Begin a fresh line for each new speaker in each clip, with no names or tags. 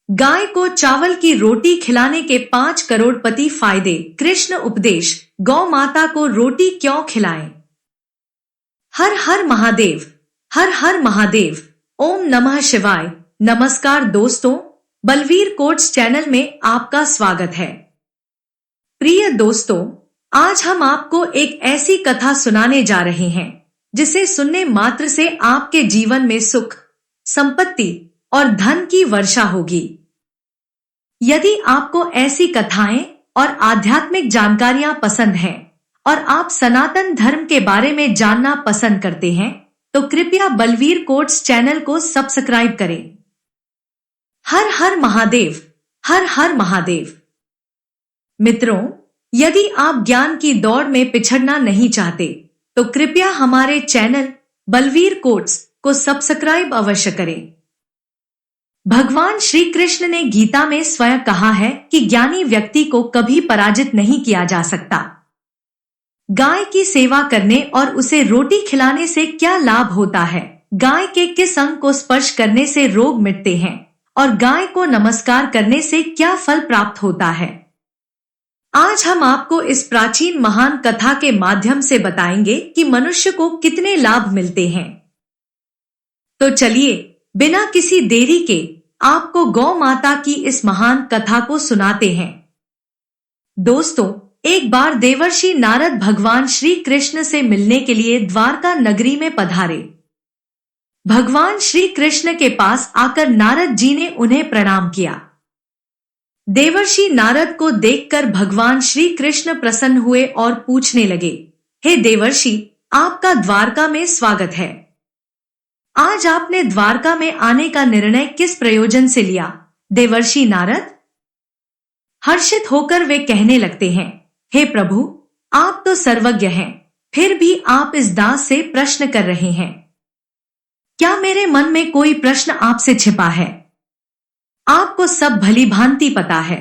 गाय को चावल की रोटी खिलाने के 5 करोड़पति फायदे। कृष्ण उपदेश। गौ माता को रोटी क्यों खिलाएं? हर हर महादेव। हर हर महादेव। ओम नमः शिवाय। नमस्कार दोस्तों, बलवीर कोट्स चैनल में आपका स्वागत है। प्रिय दोस्तों, आज हम आपको एक ऐसी कथा सुनाने जा रहे हैं जिसे सुनने मात्र से आपके जीवन में सुख, संपत्ति और धन की वर्षा होगी। यदि आपको ऐसी कथाएं और आध्यात्मिक जानकारियां पसंद हैं और आप सनातन धर्म के बारे में जानना पसंद करते हैं, तो कृपया बलवीर कोट्स चैनल को सब्सक्राइब करें। हर हर महादेव। हर हर महादेव। मित्रों, यदि आप ज्ञान की दौड़ में पिछड़ना नहीं चाहते, तो कृपया हमारे चैनल बलवीर कोट्स को सब्सक्राइब अवश्य करें। भगवान श्री कृष्ण ने गीता में स्वयं कहा है कि ज्ञानी व्यक्ति को कभी पराजित नहीं किया जा सकता। गाय की सेवा करने और उसे रोटी खिलाने से क्या लाभ होता है? गाय के किस अंग को स्पर्श करने से रोग मिटते हैं और गाय को नमस्कार करने से क्या फल प्राप्त होता है? आज हम आपको इस प्राचीन महान कथा के माध्यम से बताएंगे कि मनुष्य को कितने लाभ मिलते हैं। तो चलिए, बिना किसी देरी के आपको गौ माता की इस महान कथा को सुनाते हैं। दोस्तों, एक बार देवर्षि नारद भगवान श्री कृष्ण से मिलने के लिए द्वारका नगरी में पधारे। भगवान श्री कृष्ण के पास आकर नारद जी ने उन्हें प्रणाम किया। देवर्षि नारद को देखकर भगवान श्री कृष्ण प्रसन्न हुए और पूछने लगे, हे देवर्षि, आपका द्वारका में स्वागत है। आज आपने द्वारका में आने का निर्णय किस प्रयोजन से लिया? देवर्षि नारद हर्षित होकर वे कहने लगते हैं, हे प्रभु, आप तो सर्वज्ञ हैं, फिर भी आप इस दास से प्रश्न कर रहे हैं। क्या मेरे मन में कोई प्रश्न आपसे छिपा है? आपको सब भली भांति पता है।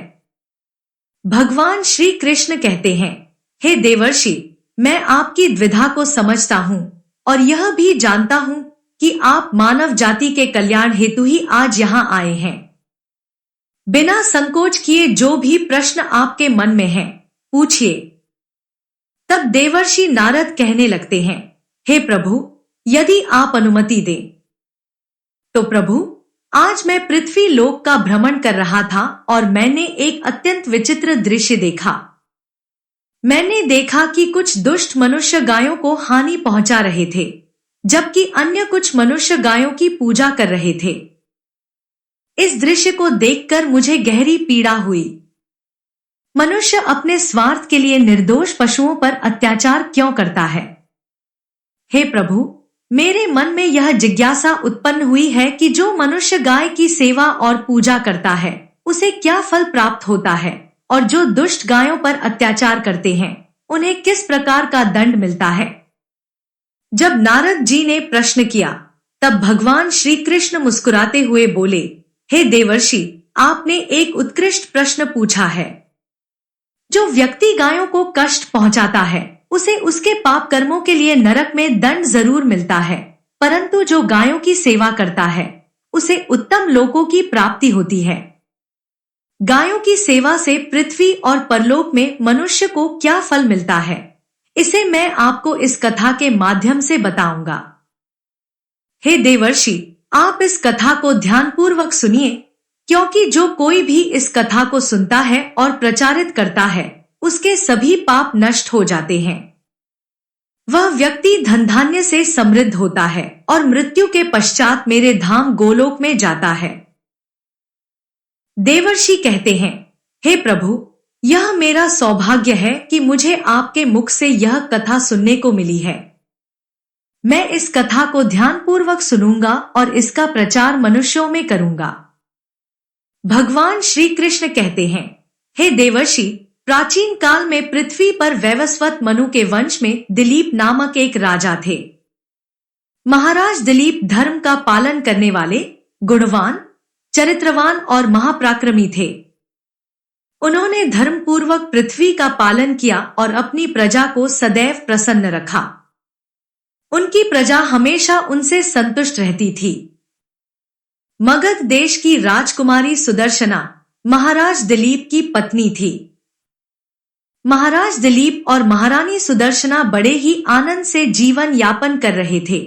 भगवान श्री कृष्ण कहते हैं, हे देवर्षि, मैं आपकी द्विधा को समझता हूं और यह भी जानता हूं कि आप मानव जाति के कल्याण हेतु ही आज यहाँ आए हैं। बिना संकोच किए जो भी प्रश्न आपके मन में है, पूछिए। तब देवर्षि नारद कहने लगते हैं, हे प्रभु, यदि आप अनुमति दें तो प्रभु, आज मैं पृथ्वी लोक का भ्रमण कर रहा था और मैंने एक अत्यंत विचित्र दृश्य देखा। मैंने देखा कि कुछ दुष्ट मनुष्य गायों को हानि पहुंचा रहे थे, जबकि अन्य कुछ मनुष्य गायों की पूजा कर रहे थे। इस दृश्य को देखकर मुझे गहरी पीड़ा हुई। मनुष्य अपने स्वार्थ के लिए निर्दोष पशुओं पर अत्याचार क्यों करता है? हे प्रभु, मेरे मन में यह जिज्ञासा उत्पन्न हुई है कि जो मनुष्य गाय की सेवा और पूजा करता है, उसे क्या फल प्राप्त होता है, और जो दुष्ट गायों पर अत्याचार करते हैं, उन्हें किस प्रकार का दंड मिलता है? जब नारद जी ने प्रश्न किया, तब भगवान श्री कृष्ण मुस्कुराते हुए बोले, हे देवर्षि, आपने एक उत्कृष्ट प्रश्न पूछा है। जो व्यक्ति गायों को कष्ट पहुंचाता है, उसे उसके पाप कर्मों के लिए नरक में दंड जरूर मिलता है, परंतु जो गायों की सेवा करता है, उसे उत्तम लोकों की प्राप्ति होती है। गायों की सेवा से पृथ्वी और परलोक में मनुष्य को क्या फल मिलता है, इसे मैं आपको इस कथा के माध्यम से बताऊंगा। हे देवर्षि, आप इस कथा को ध्यानपूर्वक सुनिए, क्योंकि जो कोई भी इस कथा को सुनता है और प्रचारित करता है, उसके सभी पाप नष्ट हो जाते हैं। वह व्यक्ति धन धान्य से समृद्ध होता है और मृत्यु के पश्चात मेरे धाम गोलोक में जाता है। देवर्षि कहते हैं, हे प्रभु, यह मेरा सौभाग्य है कि मुझे आपके मुख से यह कथा सुनने को मिली है। मैं इस कथा को ध्यानपूर्वक सुनूंगा और इसका प्रचार मनुष्यों में करूंगा। भगवान श्री कृष्ण कहते हैं, हे देवर्षि, प्राचीन काल में पृथ्वी पर वैवस्वत मनु के वंश में दिलीप नामक एक राजा थे। महाराज दिलीप धर्म का पालन करने वाले, गुणवान, चरित्रवान और महापराक्रमी थे। उन्होंने धर्मपूर्वक पृथ्वी का पालन किया और अपनी प्रजा को सदैव प्रसन्न रखा। उनकी प्रजा हमेशा उनसे संतुष्ट रहती थी। मगध देश की राजकुमारी सुदर्शना महाराज दिलीप की पत्नी थी। महाराज दिलीप और महारानी सुदर्शना बड़े ही आनंद से जीवन यापन कर रहे थे,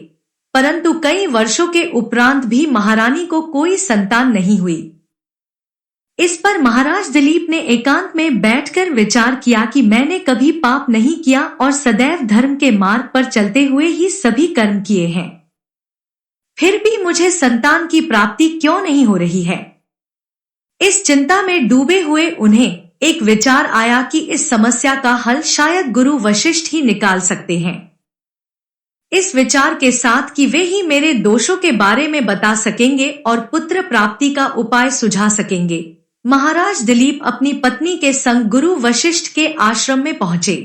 परंतु कई वर्षों के उपरांत भी महारानी को कोई संतान नहीं हुई। इस पर महाराज दिलीप ने एकांत में बैठकर विचार किया कि मैंने कभी पाप नहीं किया और सदैव धर्म के मार्ग पर चलते हुए ही सभी कर्म किए हैं, फिर भी मुझे संतान की प्राप्ति क्यों नहीं हो रही है। इस चिंता में डूबे हुए उन्हें एक विचार आया कि इस समस्या का हल शायद गुरु वशिष्ठ ही निकाल सकते हैं। इस विचार के साथ कि वे ही मेरे दोषों के बारे में बता सकेंगे और पुत्र प्राप्ति का उपाय सुझा सकेंगे, महाराज दिलीप अपनी पत्नी के संग गुरु वशिष्ठ के आश्रम में पहुंचे।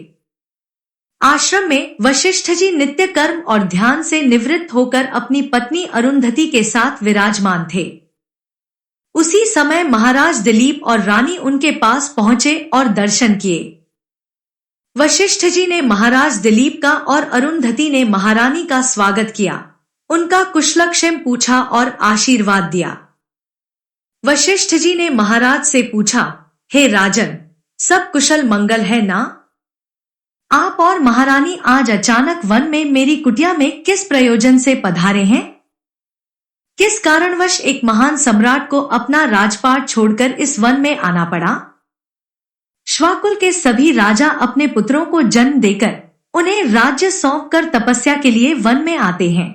आश्रम में वशिष्ठ जी नित्य कर्म और ध्यान से निवृत्त होकर अपनी पत्नी अरुंधति के साथ विराजमान थे। उसी समय महाराज दिलीप और रानी उनके पास पहुंचे और दर्शन किए। वशिष्ठ जी ने महाराज दिलीप का और अरुंधति ने महारानी का स्वागत किया, उनका कुशलक्षेम पूछा और आशीर्वाद दिया। वशिष्ठ जी ने महाराज से पूछा, हे राजन, सब कुशल मंगल है ना? आप और महारानी आज अचानक वन में मेरी कुटिया में किस प्रयोजन से पधारे हैं? किस कारणवश एक महान सम्राट को अपना राजपाट छोड़कर इस वन में आना पड़ा? श्वाकुल के सभी राजा अपने पुत्रों को जन्म देकर उन्हें राज्य सौंपकर तपस्या के लिए वन में आते हैं,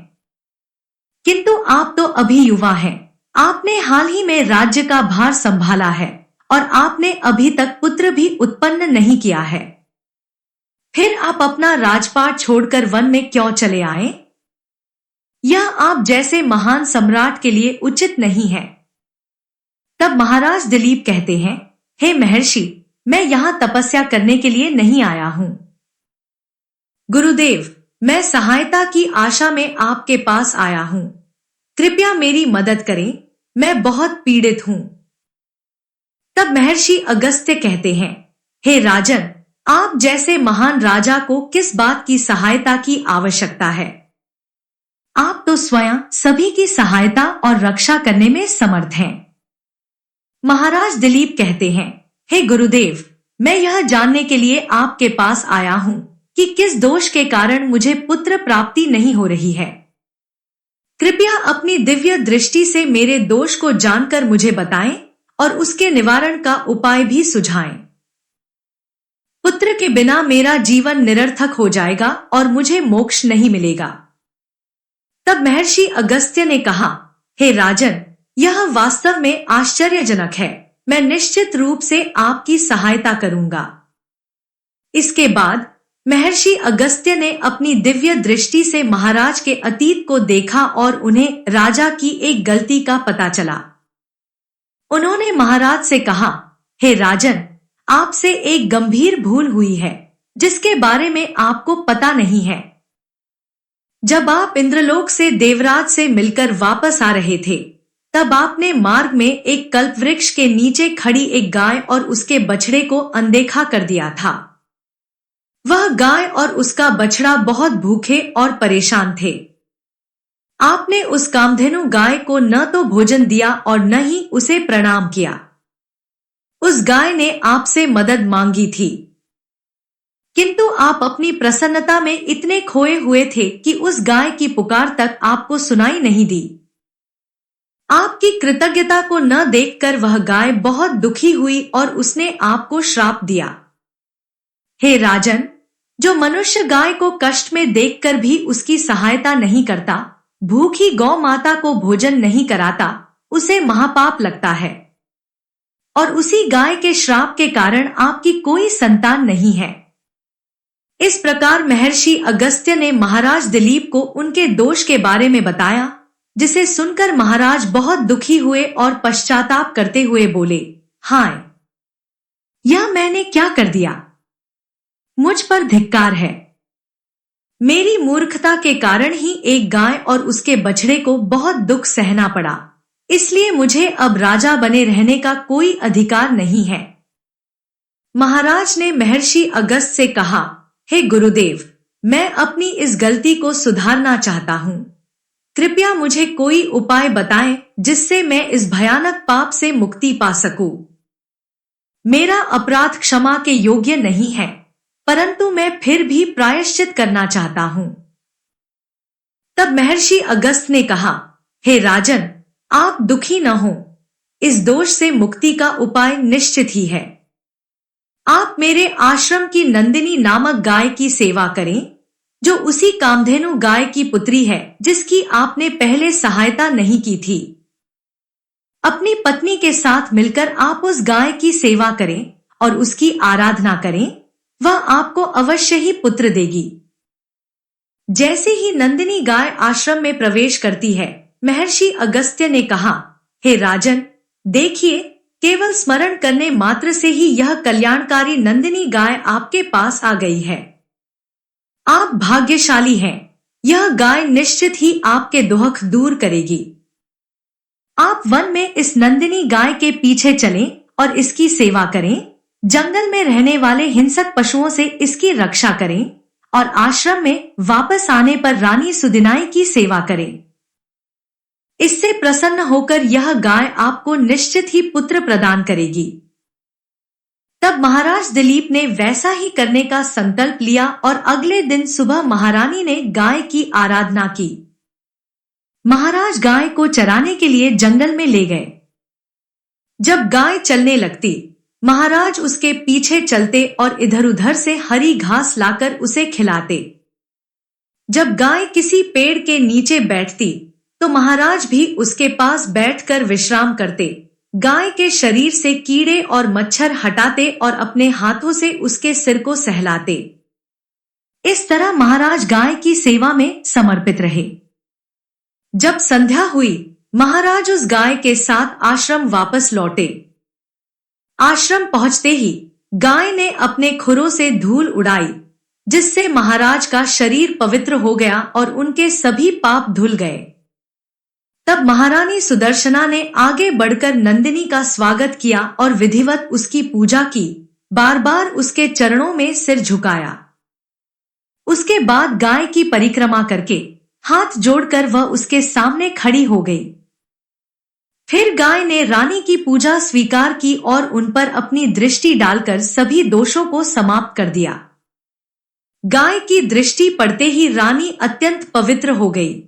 किंतु आप तो अभी युवा हैं। आपने हाल ही में राज्य का भार संभाला है और आपने अभी तक पुत्र भी उत्पन्न नहीं किया है, फिर आप अपना राजपाट छोड़कर वन में क्यों चले आए? यह आप जैसे महान सम्राट के लिए उचित नहीं है। तब महाराज दिलीप कहते हैं, हे महर्षि, मैं यहाँ तपस्या करने के लिए नहीं आया हूँ। गुरुदेव, मैं सहायता की आशा में आपके पास आया हूँ, कृपया मेरी मदद करें, मैं बहुत पीड़ित हूँ। तब महर्षि अगस्त्य कहते हैं, हे राजन, आप जैसे महान राजा को किस बात की सहायता की आवश्यकता है? आप तो स्वयं सभी की सहायता और रक्षा करने में समर्थ हैं। महाराज दिलीप कहते हैं, हे गुरुदेव, मैं यह जानने के लिए आपके पास आया हूँ कि किस दोष के कारण मुझे पुत्र प्राप्ति नहीं हो रही है। कृपया अपनी दिव्य दृष्टि से मेरे दोष को जानकर मुझे बताएं और उसके निवारण का उपाय भी सुझाएं। पुत्र के बिना मेरा जीवन निरर्थक हो जाएगा और मुझे मोक्ष नहीं मिलेगा। तब महर्षि अगस्त्य ने कहा, हे राजन, यह वास्तव में आश्चर्यजनक है, मैं निश्चित रूप से आपकी सहायता करूंगा। इसके बाद महर्षि अगस्त्य ने अपनी दिव्य दृष्टि से महाराज के अतीत को देखा और उन्हें राजा की एक गलती का पता चला। उन्होंने महाराज से कहा, हे राजन, आपसे एक गंभीर भूल हुई है जिसके बारे में आपको पता नहीं है। जब आप इंद्रलोक से देवराज से मिलकर वापस आ रहे थे, तब आपने मार्ग में एक कल्पवृक्ष के नीचे खड़ी एक गाय और उसके बछड़े को अनदेखा कर दिया था। वह गाय और उसका बछड़ा बहुत भूखे और परेशान थे। आपने उस कामधेनु गाय को न तो भोजन दिया और न ही उसे प्रणाम किया। उस गाय ने आपसे मदद मांगी थी, किंतु आप अपनी प्रसन्नता में इतने खोए हुए थे कि उस गाय की पुकार तक आपको सुनाई नहीं दी। आपकी कृतज्ञता को न देखकर वह गाय बहुत दुखी हुई और उसने आपको श्राप दिया। हे राजन, जो मनुष्य गाय को कष्ट में देखकर भी उसकी सहायता नहीं करता, भूखी गौ माता को भोजन नहीं कराता, उसे महापाप लगता है। और उसी गाय के श्राप के कारण आपकी कोई संतान नहीं है। इस प्रकार महर्षि अगस्त्य ने महाराज दिलीप को उनके दोष के बारे में बताया, जिसे सुनकर महाराज बहुत दुखी हुए और पश्चाताप करते हुए बोले, हाय, यह मैंने क्या कर दिया? मुझ पर धिक्कार है। मेरी मूर्खता के कारण ही एक गाय और उसके बछड़े को बहुत दुख सहना पड़ा, इसलिए मुझे अब राजा बने रहने का कोई अधिकार नहीं है। महाराज ने महर्षि अगस्त से कहा, हे गुरुदेव, मैं अपनी इस गलती को सुधारना चाहता हूँ। कृपया मुझे कोई उपाय बताएं जिससे मैं इस भयानक पाप से मुक्ति पा सकूं। मेरा अपराध क्षमा के योग्य नहीं है, परंतु मैं फिर भी प्रायश्चित करना चाहता हूं। तब महर्षि अगस्त ने कहा, हे राजन, आप दुखी न हो। इस दोष से मुक्ति का उपाय निश्चित ही है। आप मेरे आश्रम की नंदिनी नामक गाय की सेवा करें, जो उसी कामधेनु गाय की पुत्री है जिसकी आपने पहले सहायता नहीं की थी। अपनी पत्नी के साथ मिलकर आप उस गाय की सेवा करें और उसकी आराधना करें, वह आपको अवश्य ही पुत्र देगी। जैसे ही नंदिनी गाय आश्रम में प्रवेश करती है, महर्षि अगस्त्य ने कहा, हे राजन, देखिए, केवल स्मरण करने मात्र से ही यह कल्याणकारी नंदिनी गाय आपके पास आ गई है। आप भाग्यशाली हैं। यह गाय निश्चित ही आपके दुख दूर करेगी। आप वन में इस नंदिनी गाय के पीछे चलें और इसकी सेवा करें। जंगल में रहने वाले हिंसक पशुओं से इसकी रक्षा करें और आश्रम में वापस आने पर रानी सुदिनाई की सेवा करें। इससे प्रसन्न होकर यह गाय आपको निश्चित ही पुत्र प्रदान करेगी। तब महाराज दिलीप ने वैसा ही करने का संकल्प लिया और अगले दिन सुबह महारानी ने गाय की आराधना की। महाराज गाय को चराने के लिए जंगल में ले गए। जब गाय चलने लगती, महाराज उसके पीछे चलते और इधर-उधर से हरी घास लाकर उसे खिलाते। जब गाय किसी पेड़ के नीचे बैठती, तो महाराज भी उसके पास बैठकर विश्राम करते, गाय के शरीर से कीड़े और मच्छर हटाते और अपने हाथों से उसके सिर को सहलाते। इस तरह महाराज गाय की सेवा में समर्पित रहे। जब संध्या हुई, महाराज उस गाय के साथ आश्रम वापस लौटे। आश्रम पहुंचते ही गाय ने अपने खुरों से धूल उड़ाई, जिससे महाराज का शरीर पवित्र हो गया और उनके सभी पाप धुल गए। तब महारानी सुदर्शना ने आगे बढ़कर नंदिनी का स्वागत किया और विधिवत उसकी पूजा की, बार बार उसके चरणों में सिर झुकाया। उसके बाद गाय की परिक्रमा करके हाथ जोड़कर वह उसके सामने खड़ी हो गई। फिर गाय ने रानी की पूजा स्वीकार की और उन पर अपनी दृष्टि डालकर सभी दोषों को समाप्त कर दिया। गाय की दृष्टि पड़ते ही रानी अत्यंत पवित्र हो गई।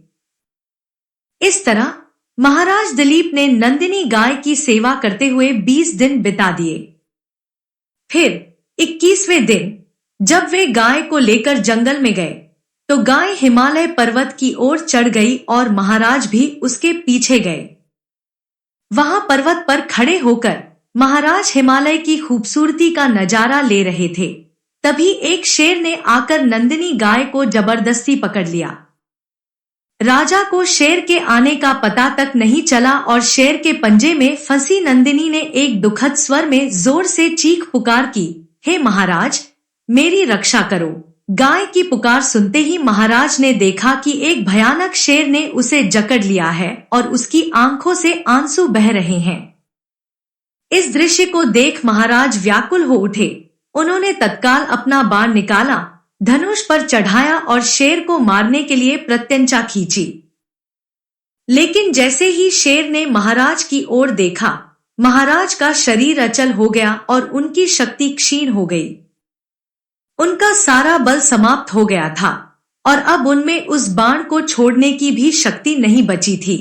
इस तरह महाराज दिलीप ने नंदिनी गाय की सेवा करते हुए 20 दिन बिता दिए। फिर 21वें दिन जब वे गाय को लेकर जंगल में गए, तो गाय हिमालय पर्वत की ओर चढ़ गई और महाराज भी उसके पीछे गए। वहां पर्वत पर खड़े होकर महाराज हिमालय की खूबसूरती का नजारा ले रहे थे। तभी एक शेर ने आकर नंदिनी गाय को जबरदस्ती पकड़ लिया। राजा को शेर के आने का पता तक नहीं चला और शेर के पंजे में फंसी नंदिनी ने एक दुखद स्वर में जोर से चीख पुकार की, हे महाराज, मेरी रक्षा करो। गाय की पुकार सुनते ही महाराज ने देखा कि एक भयानक शेर ने उसे जकड़ लिया है और उसकी आंखों से आंसू बह रहे हैं। इस दृश्य को देख महाराज व्याकुल हो उठे। उन्होंने तत्काल अपना बाण निकाला, धनुष पर चढ़ाया और शेर को मारने के लिए प्रत्यंचा खींची। लेकिन जैसे ही शेर ने महाराज की ओर देखा, महाराज का शरीर अचल हो गया और उनकी शक्ति क्षीण हो गई। उनका सारा बल समाप्त हो गया था और अब उनमें उस बाण को छोड़ने की भी शक्ति नहीं बची थी।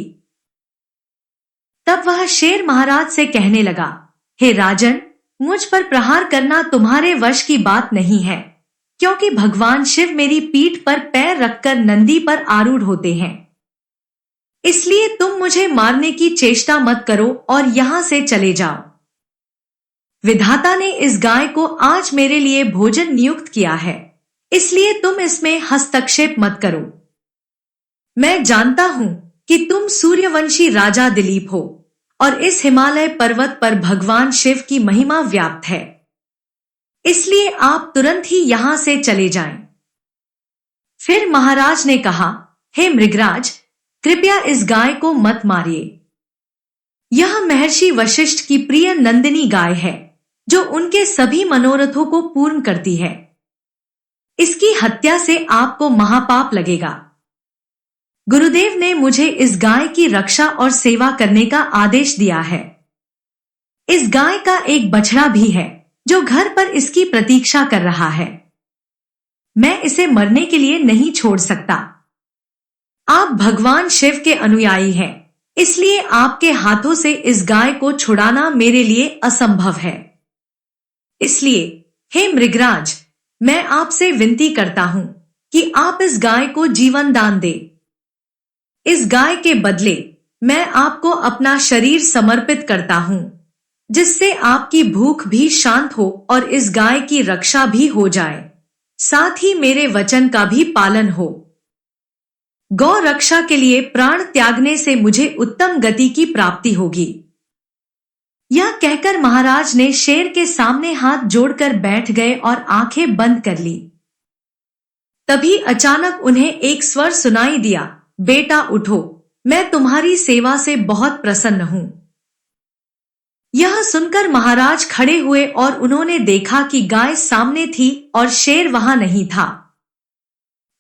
तब वह शेर महाराज से कहने लगा, हे राजन, मुझ पर प्रहार करना तुम्हारे वश की बात नहीं है, क्योंकि भगवान शिव मेरी पीठ पर पैर रखकर नंदी पर आरूढ़ होते हैं। इसलिए तुम मुझे मारने की चेष्टा मत करो और यहां से चले जाओ। विधाता ने इस गाय को आज मेरे लिए भोजन नियुक्त किया है, इसलिए तुम इसमें हस्तक्षेप मत करो। मैं जानता हूं कि तुम सूर्यवंशी राजा दिलीप हो और इस हिमालय पर्वत पर भगवान शिव की महिमा व्याप्त है, इसलिए आप तुरंत ही यहां से चले जाएं। फिर महाराज ने कहा, हे मृगराज, कृपया इस गाय को मत मारिए। यह महर्षि वशिष्ठ की प्रिय नंदिनी गाय है, जो उनके सभी मनोरथों को पूर्ण करती है। इसकी हत्या से आपको महापाप लगेगा। गुरुदेव ने मुझे इस गाय की रक्षा और सेवा करने का आदेश दिया है। इस गाय का एक बछड़ा भी है जो घर पर इसकी प्रतीक्षा कर रहा है। मैं इसे मरने के लिए नहीं छोड़ सकता। आप भगवान शिव के अनुयायी हैं, इसलिए आपके हाथों से इस गाय को छुड़ाना मेरे लिए असंभव है। इसलिए हे मृगराज, मैं आपसे विनती करता हूं कि आप इस गाय को जीवन दान दें। इस गाय के बदले मैं आपको अपना शरीर समर्पित करता हूं, जिससे आपकी भूख भी शांत हो और इस गाय की रक्षा भी हो जाए, साथ ही मेरे वचन का भी पालन हो। गौ रक्षा के लिए प्राण त्यागने से मुझे उत्तम गति की प्राप्ति होगी। यह कहकर महाराज ने शेर के सामने हाथ जोड़कर बैठ गए और आंखें बंद कर ली। तभी अचानक उन्हें एक स्वर सुनाई दिया, बेटा उठो, मैं तुम्हारी सेवा से बहुत प्रसन्न हूं। यह सुनकर महाराज खड़े हुए और उन्होंने देखा कि गाय सामने थी और शेर वहां नहीं था।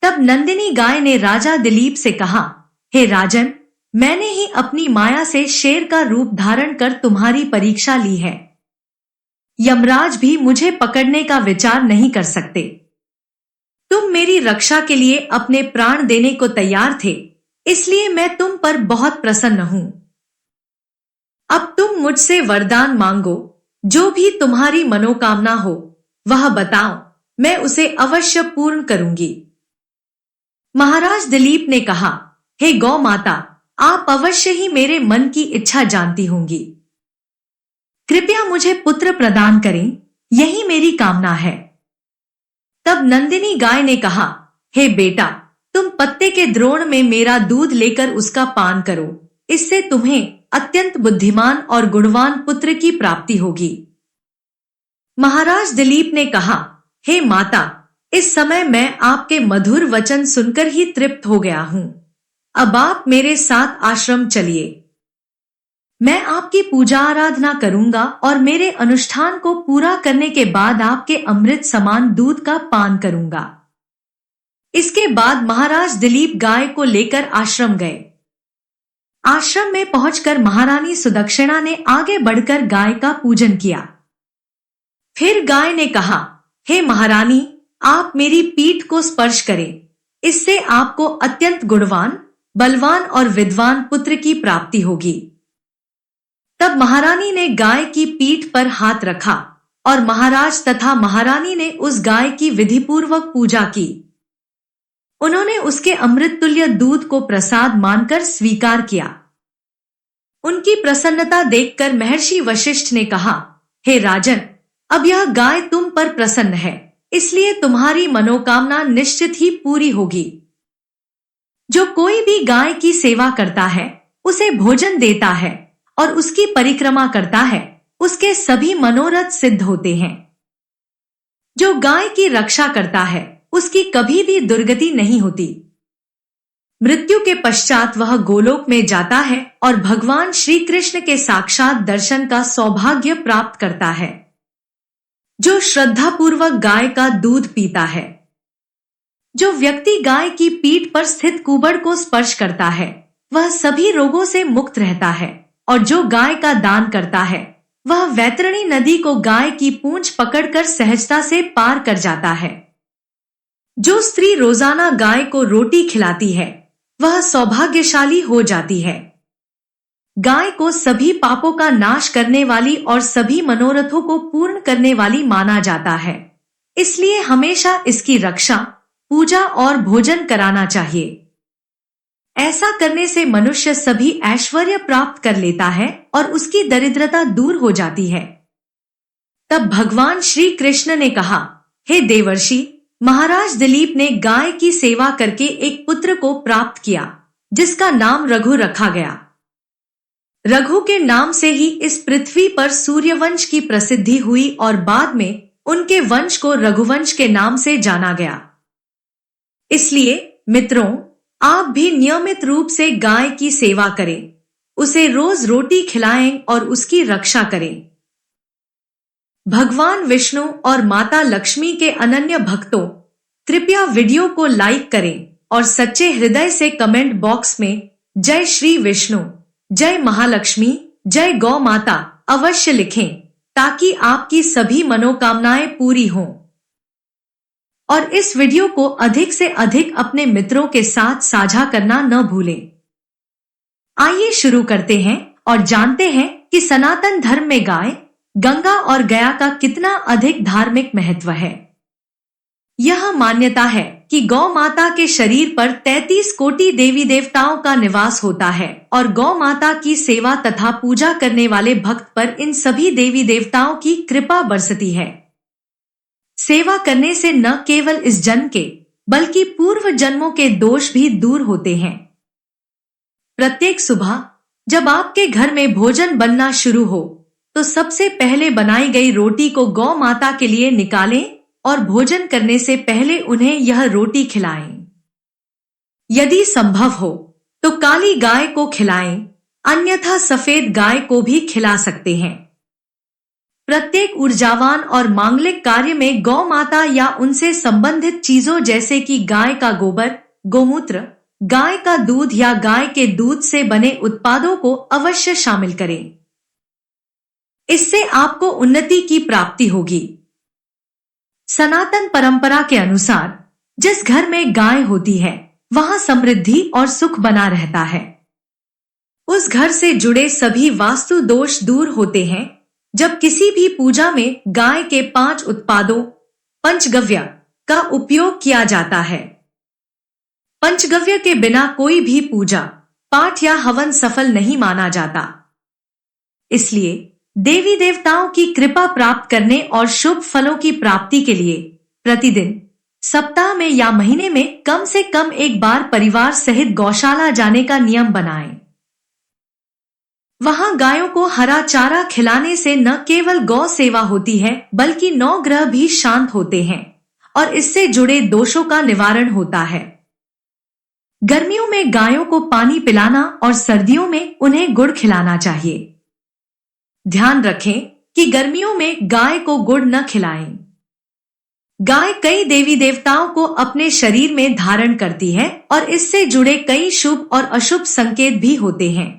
तब नंदिनी गाय ने राजा दिलीप से कहा, हे राजन, मैंने ही अपनी माया से शेर का रूप धारण कर तुम्हारी परीक्षा ली है। यमराज भी मुझे पकड़ने का विचार नहीं कर सकते। तुम मेरी रक्षा के लिए अपने प्राण देने को तैयार थे, इसलिए मैं तुम पर बहुत प्रसन्न हूं। अब तुम मुझसे वरदान मांगो, जो भी तुम्हारी मनोकामना हो वह बताओ, मैं उसे अवश्य पूर्ण करूंगी। महाराज दिलीप ने कहा, हे गौ माता, आप अवश्य ही मेरे मन की इच्छा जानती होंगी। कृपया मुझे पुत्र प्रदान करें, यही मेरी कामना है। तब नंदिनी गाय ने कहा, हे बेटा, तुम पत्ते के द्रोण में मेरा दूध लेकर उसका पान करो, इससे तुम्हें अत्यंत बुद्धिमान और गुणवान पुत्र की प्राप्ति होगी। महाराज दिलीप ने कहा, हे माता, इस समय मैं आपके मधुर वचन सुनकर ही तृप्त हो गया हूं। अब आप मेरे साथ आश्रम चलिए। मैं आपकी पूजा आराधना करूंगा और मेरे अनुष्ठान को पूरा करने के बाद आपके अमृत समान दूध का पान करूंगा। इसके बाद महाराज दिलीप गाय को लेकर आश्रम गए। आश्रम में पहुंचकर महारानी सुदक्षिणा ने आगे बढ़कर गाय का पूजन किया। फिर गाय ने कहा, हे महारानी, आप मेरी पीठ को स्पर्श करें, इससे आपको अत्यंत गुणवान, बलवान और विद्वान पुत्र की प्राप्ति होगी। तब महारानी ने गाय की पीठ पर हाथ रखा और महाराज तथा महारानी ने उस गाय की विधिपूर्वक पूजा की। उन्होंने उसके अमृत तुल्य दूध को प्रसाद मानकर स्वीकार किया। उनकी प्रसन्नता देखकर महर्षि वशिष्ठ ने कहा, हे राजन, अब यह गाय तुम पर प्रसन्न है, इसलिए तुम्हारी मनोकामना निश्चित ही पूरी होगी। जो कोई भी गाय की सेवा करता है, उसे भोजन देता है और उसकी परिक्रमा करता है, उसके सभी मनोरथ सिद्ध होते हैं। जो गाय की रक्षा करता है, उसकी कभी भी दुर्गति नहीं होती। मृत्यु के पश्चात वह गोलोक में जाता है और भगवान श्री कृष्ण के साक्षात दर्शन का सौभाग्य प्राप्त करता है। जो श्रद्धापूर्वक गाय का दूध पीता है, जो व्यक्ति गाय की पीठ पर स्थित कुबड़ को स्पर्श करता है, वह सभी रोगों से मुक्त रहता है, और जो गाय का दान करता है, वह वैतरणी नदी को गाय की पूंछ पकड़कर सहजता से पार कर जाता है। जो स्त्री रोजाना गाय को रोटी खिलाती है, वह सौभाग्यशाली हो जाती है। गाय को सभी पापों का नाश करने वाली और सभी मनोरथों को पूर्ण करने वाली माना जाता है, इसलिए हमेशा इसकी रक्षा, पूजा और भोजन कराना चाहिए। ऐसा करने से मनुष्य सभी ऐश्वर्य प्राप्त कर लेता है और उसकी दरिद्रता दूर हो जाती है। तब भगवान श्री कृष्ण ने कहा, हे देवर्षि, महाराज दिलीप ने गाय की सेवा करके एक पुत्र को प्राप्त किया, जिसका नाम रघु रखा गया। रघु के नाम से ही इस पृथ्वी पर सूर्यवंश की प्रसिद्धि हुई और बाद में उनके वंश को रघुवंश के नाम से जाना गया। इसलिए मित्रों, आप भी नियमित रूप से गाय की सेवा करें, उसे रोज रोटी खिलाएं और उसकी रक्षा करें। भगवान विष्णु और माता लक्ष्मी के अनन्य भक्तों, कृपया वीडियो को लाइक करें और सच्चे हृदय से कमेंट बॉक्स में जय श्री विष्णु, जय महालक्ष्मी, जय गौ माता अवश्य लिखें ताकि आपकी सभी मनोकामनाएं पूरी हों। और इस वीडियो को अधिक से अधिक अपने मित्रों के साथ साझा करना न भूलें। आइए शुरू करते हैं और जानते हैं कि सनातन धर्म में गाय, गंगा और गया का कितना अधिक धार्मिक महत्व है। यह मान्यता है कि गौ माता के शरीर पर 33 कोटि देवी देवताओं का निवास होता है और गौ माता की सेवा तथा पूजा करने वाले भक्त पर इन सभी देवी देवताओं की कृपा बरसती है। सेवा करने से न केवल इस जन्म के बल्कि पूर्व जन्मों के दोष भी दूर होते हैं। प्रत्येक सुबह जब आपके घर में भोजन बनना शुरू हो तो सबसे पहले बनाई गई रोटी को गौ माता के लिए निकालें और भोजन करने से पहले उन्हें यह रोटी खिलाएं। यदि संभव हो तो काली गाय को खिलाएं, अन्यथा सफेद गाय को भी खिला सकते हैं। प्रत्येक ऊर्जावान और मांगलिक कार्य में गौ माता या उनसे संबंधित चीजों जैसे कि गाय का गोबर, गोमूत्र, गाय का दूध या गाय के दूध से बने उत्पादों को अवश्य शामिल करें। इससे आपको उन्नति की प्राप्ति होगी। सनातन परंपरा के अनुसार जिस घर में गाय होती है वहां समृद्धि और सुख बना रहता है। उस घर से जुड़े सभी वास्तु दोष दूर होते हैं। जब किसी भी पूजा में गाय के 5 उत्पादों पंचगव्य का उपयोग किया जाता है। पंचगव्य के बिना कोई भी पूजा, पाठ या हवन सफल नहीं माना जाता। इसलिए देवी देवताओं की कृपा प्राप्त करने और शुभ फलों की प्राप्ति के लिए प्रतिदिन, सप्ताह में या महीने में कम से कम एक बार परिवार सहित गौशाला जाने का नियम बनाएं। वहां गायों को हरा चारा खिलाने से न केवल गौ सेवा होती है बल्कि 9 ग्रह भी शांत होते हैं और इससे जुड़े दोषों का निवारण होता है। गर्मियों में गायों को पानी पिलाना और सर्दियों में उन्हें गुड़ खिलाना चाहिए। ध्यान रखें कि गर्मियों में गाय को गुड़ न खिलाएं। गाय कई देवी देवताओं को अपने शरीर में धारण करती है और इससे जुड़े कई शुभ और अशुभ संकेत भी होते हैं।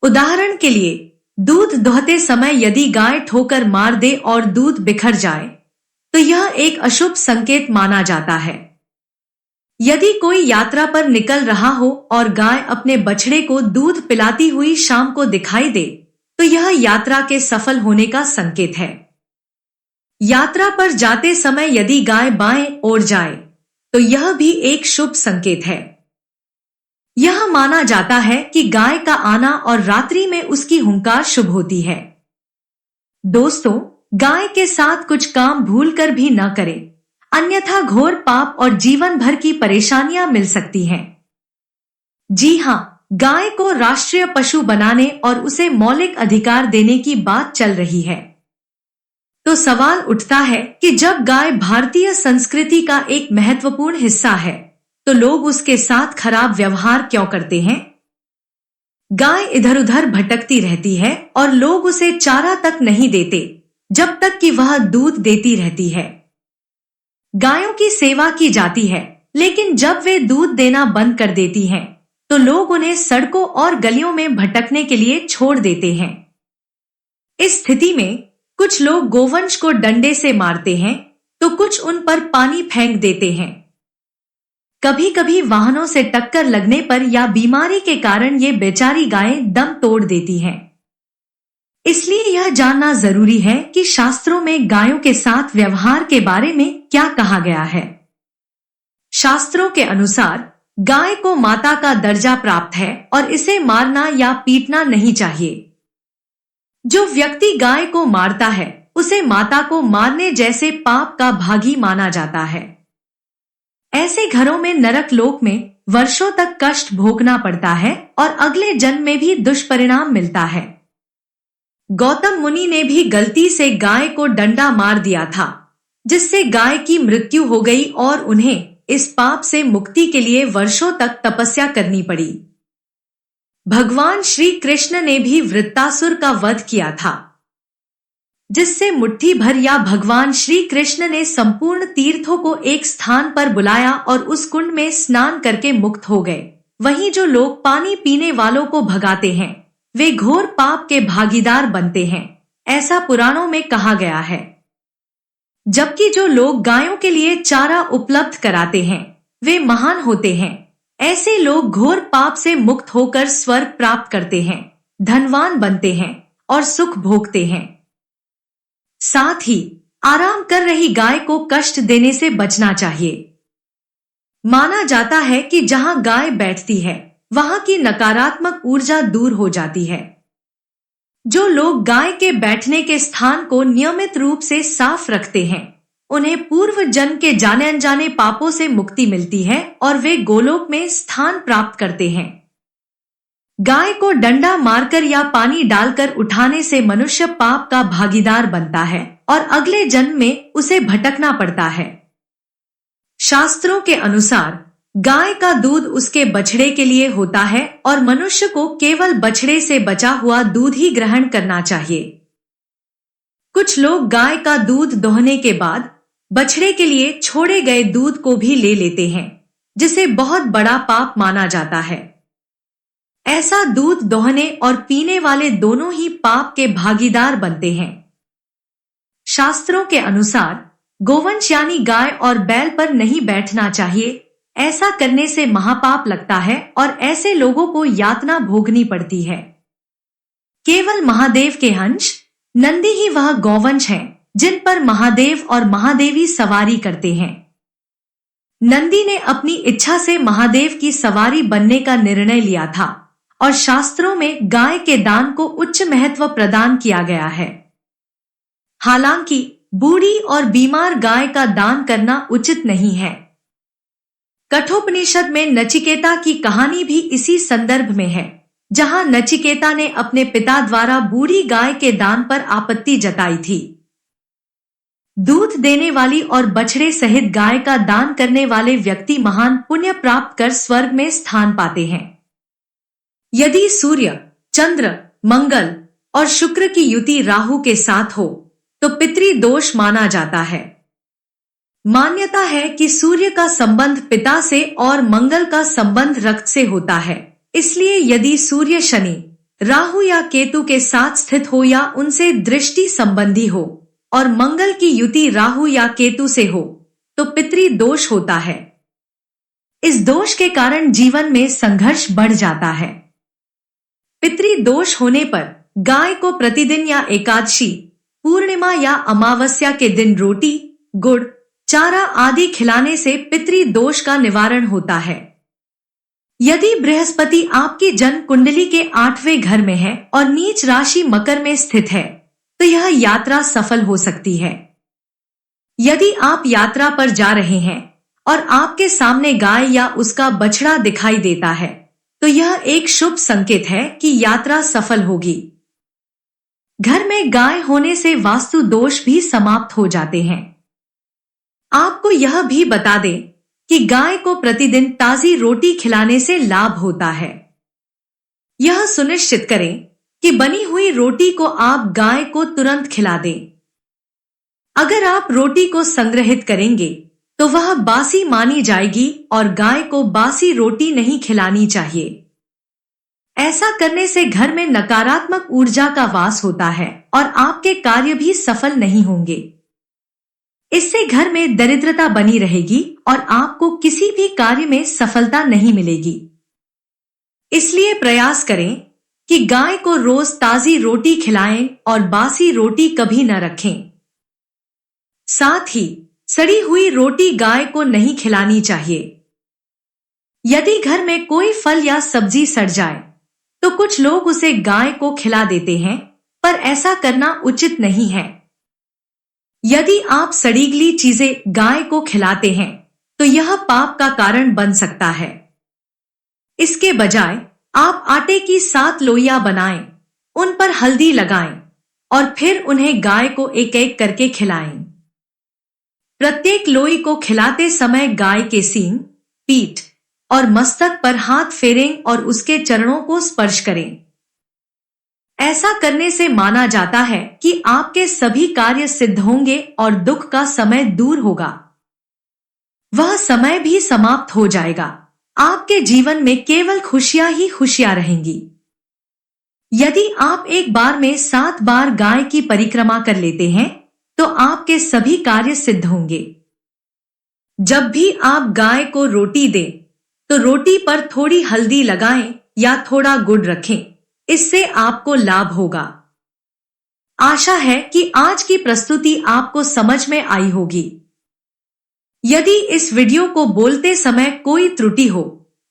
उदाहरण के लिए, दूध दोहते समय यदि गाय ठोकर मार दे और दूध बिखर जाए तो यह एक अशुभ संकेत माना जाता है। यदि कोई यात्रा पर निकल रहा हो और गाय अपने बछड़े को दूध पिलाती हुई शाम को दिखाई दे तो यह यात्रा के सफल होने का संकेत है। यात्रा पर जाते समय यदि गाय बाएं ओर जाए तो यह भी एक शुभ संकेत है। यह माना जाता है कि गाय का आना और रात्रि में उसकी हुंकार शुभ होती है। दोस्तों, गाय के साथ कुछ काम भूलकर भी न करें, अन्यथा घोर पाप और जीवन भर की परेशानियां मिल सकती हैं। जी हां, गाय को राष्ट्रीय पशु बनाने और उसे मौलिक अधिकार देने की बात चल रही है। तो सवाल उठता है कि जब गाय भारतीय संस्कृति का एक महत्वपूर्ण हिस्सा है तो लोग उसके साथ खराब व्यवहार क्यों करते हैं? गाय इधर उधर भटकती रहती है और लोग उसे चारा तक नहीं देते जब तक कि वह दूध देती रहती है। गायों की सेवा की जाती है, लेकिन जब वे दूध देना बंद कर देती हैं तो लोग उन्हें सड़कों और गलियों में भटकने के लिए छोड़ देते हैं। इस स्थिति में कुछ लोग गोवंश को डंडे से मारते हैं तो कुछ उन पर पानी फेंक देते हैं। कभी कभी वाहनों से टक्कर लगने पर या बीमारी के कारण ये बेचारी गायें दम तोड़ देती हैं। इसलिए यह जानना जरूरी है कि शास्त्रों में गायों के साथ व्यवहार के बारे में क्या कहा गया है। शास्त्रों के अनुसार गाय को माता का दर्जा प्राप्त है और इसे मारना या पीटना नहीं चाहिए। जो व्यक्ति गाय को मारता है उसे माता को मारने जैसे पाप का भागी माना जाता है। ऐसे घरों में नरक लोक में वर्षों तक कष्ट भोगना पड़ता है और अगले जन्म में भी दुष्परिणाम मिलता है। गौतम मुनि ने भी गलती से गाय को डंडा मार दिया था, जिससे गाय की मृत्यु हो गई और उन्हें इस पाप से मुक्ति के लिए वर्षों तक तपस्या करनी पड़ी। भगवान श्री कृष्ण ने भी वृत्तासुर का वध किया था। जिससे मुट्ठी भर या भगवान श्री कृष्ण ने संपूर्ण तीर्थों को एक स्थान पर बुलाया और उस कुंड में स्नान करके मुक्त हो गए। वहीं जो लोग पानी पीने वालों को भगाते हैं वे घोर पाप के भागीदार बनते हैं, ऐसा पुराणों में कहा गया है। जबकि जो लोग गायों के लिए चारा उपलब्ध कराते हैं वे महान होते हैं। ऐसे लोग घोर पाप से मुक्त होकर स्वर्ग प्राप्त करते हैं, धनवान बनते हैं और सुख भोगते हैं। साथ ही आराम कर रही गाय को कष्ट देने से बचना चाहिए। माना जाता है कि जहां गाय बैठती है वहां की नकारात्मक ऊर्जा दूर हो जाती है। जो लोग गाय के बैठने के स्थान को नियमित रूप से साफ रखते हैं उन्हें पूर्व जन्म के जाने अनजाने पापों से मुक्ति मिलती है और वे गोलोक में स्थान प्राप्त करते हैं। गाय को डंडा मारकर या पानी डालकर उठाने से मनुष्य पाप का भागीदार बनता है और अगले जन्म में उसे भटकना पड़ता है। शास्त्रों के अनुसार गाय का दूध उसके बछड़े के लिए होता है और मनुष्य को केवल बछड़े से बचा हुआ दूध ही ग्रहण करना चाहिए। कुछ लोग गाय का दूध दोहने के बाद बछड़े के लिए छोड़े गए दूध को भी ले लेते हैं, जिसे बहुत बड़ा पाप माना जाता है। ऐसा दूध दोहने और पीने वाले दोनों ही पाप के भागीदार बनते हैं। शास्त्रों के अनुसार गोवंश यानी गाय और बैल पर नहीं बैठना चाहिए। ऐसा करने से महापाप लगता है और ऐसे लोगों को यातना भोगनी पड़ती है। केवल महादेव के अंश नंदी ही वह गौवंश हैं जिन पर महादेव और महादेवी सवारी करते हैं। नंदी ने अपनी इच्छा से महादेव की सवारी बनने का निर्णय लिया था और शास्त्रों में गाय के दान को उच्च महत्व प्रदान किया गया है। हालांकि बूढ़ी और बीमार गाय का दान करना उचित नहीं है। कठोपनिषद में नचिकेता की कहानी भी इसी संदर्भ में है, जहां नचिकेता ने अपने पिता द्वारा बूढ़ी गाय के दान पर आपत्ति जताई थी। दूध देने वाली और बछड़े सहित गाय का दान करने वाले व्यक्ति महान पुण्य प्राप्त कर स्वर्ग में स्थान पाते हैं। यदि सूर्य, चंद्र, मंगल और शुक्र की युति राहु के साथ हो तो पितृ दोष माना जाता है। मान्यता है कि सूर्य का संबंध पिता से और मंगल का संबंध रक्त से होता है। इसलिए यदि सूर्य शनि, राहु या केतु के साथ स्थित हो या उनसे दृष्टि संबंधी हो और मंगल की युति राहु या केतु से हो तो पितृ दोष होता है। इस दोष के कारण जीवन में संघर्ष बढ़ जाता है। पितृ दोष होने पर गाय को प्रतिदिन या एकादशी, पूर्णिमा या अमावस्या के दिन रोटी, गुड़, चारा आदि खिलाने से पितृ दोष का निवारण होता है। यदि बृहस्पति आपकी जन्म कुंडली के 8वें घर में है और नीच राशि मकर में स्थित है तो यह यात्रा सफल हो सकती है। यदि आप यात्रा पर जा रहे हैं और आपके सामने गाय या उसका बछड़ा दिखाई देता है तो यह एक शुभ संकेत है कि यात्रा सफल होगी। घर में गाय होने से वास्तु दोष भी समाप्त हो जाते हैं। आपको यह भी बता दें कि गाय को प्रतिदिन ताजी रोटी खिलाने से लाभ होता है। यह सुनिश्चित करें कि बनी हुई रोटी को आप गाय को तुरंत खिला दें। अगर आप रोटी को संग्रहित करेंगे तो वह बासी मानी जाएगी और गाय को बासी रोटी नहीं खिलानी चाहिए। ऐसा करने से घर में नकारात्मक ऊर्जा का वास होता है और आपके कार्य भी सफल नहीं होंगे। इससे घर में दरिद्रता बनी रहेगी और आपको किसी भी कार्य में सफलता नहीं मिलेगी। इसलिए प्रयास करें कि गाय को रोज ताजी रोटी खिलाएं और बासी रोटी कभी न रखें। साथ ही सड़ी हुई रोटी गाय को नहीं खिलानी चाहिए। यदि घर में कोई फल या सब्जी सड़ जाए तो कुछ लोग उसे गाय को खिला देते हैं, पर ऐसा करना उचित नहीं है। यदि आप सड़ीगली चीजें गाय को खिलाते हैं तो यह पाप का कारण बन सकता है। इसके बजाय आप आटे की 7 लोइयां बनाएं, उन पर हल्दी लगाएं और फिर उन्हें गाय को एक एक करके खिलाएं। प्रत्येक लोई को खिलाते समय गाय के सींग, पीठ और मस्तक पर हाथ फेरें और उसके चरणों को स्पर्श करें। ऐसा करने से माना जाता है कि आपके सभी कार्य सिद्ध होंगे और दुख का समय दूर होगा। वह समय भी समाप्त हो जाएगा। आपके जीवन में केवल खुशियां ही खुशियां रहेंगी। यदि आप एक बार में 7 बार गाय की परिक्रमा कर लेते हैं तो आपके सभी कार्य सिद्ध होंगे। जब भी आप गाय को रोटी दें तो रोटी पर थोड़ी हल्दी लगाएं या थोड़ा गुड़ रखें, इससे आपको लाभ होगा। आशा है कि आज की प्रस्तुति आपको समझ में आई होगी। यदि इस वीडियो को बोलते समय कोई त्रुटि हो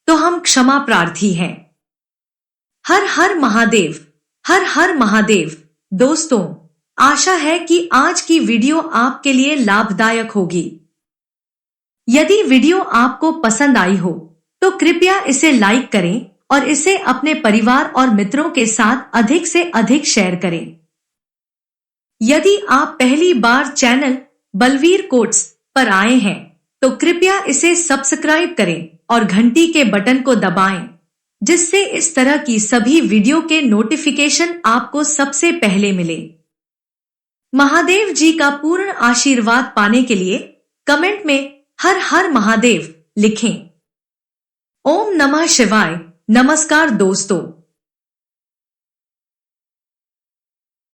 तो हम क्षमा प्रार्थी हैं। हर हर महादेव, हर हर महादेव। दोस्तों, आशा है कि आज की वीडियो आपके लिए लाभदायक होगी। यदि वीडियो आपको पसंद आई हो तो कृपया इसे लाइक करें और इसे अपने परिवार और मित्रों के साथ अधिक से अधिक शेयर करें। यदि आप पहली बार चैनल बलवीर कोट्स पर आए हैं तो कृपया इसे सब्सक्राइब करें और घंटी के बटन को दबाएं, जिससे इस तरह की सभी वीडियो के नोटिफिकेशन आपको सबसे पहले मिले। महादेव जी का पूर्ण आशीर्वाद पाने के लिए कमेंट में हर हर महादेव लिखें। ओम नमः शिवाय। नमस्कार दोस्तों।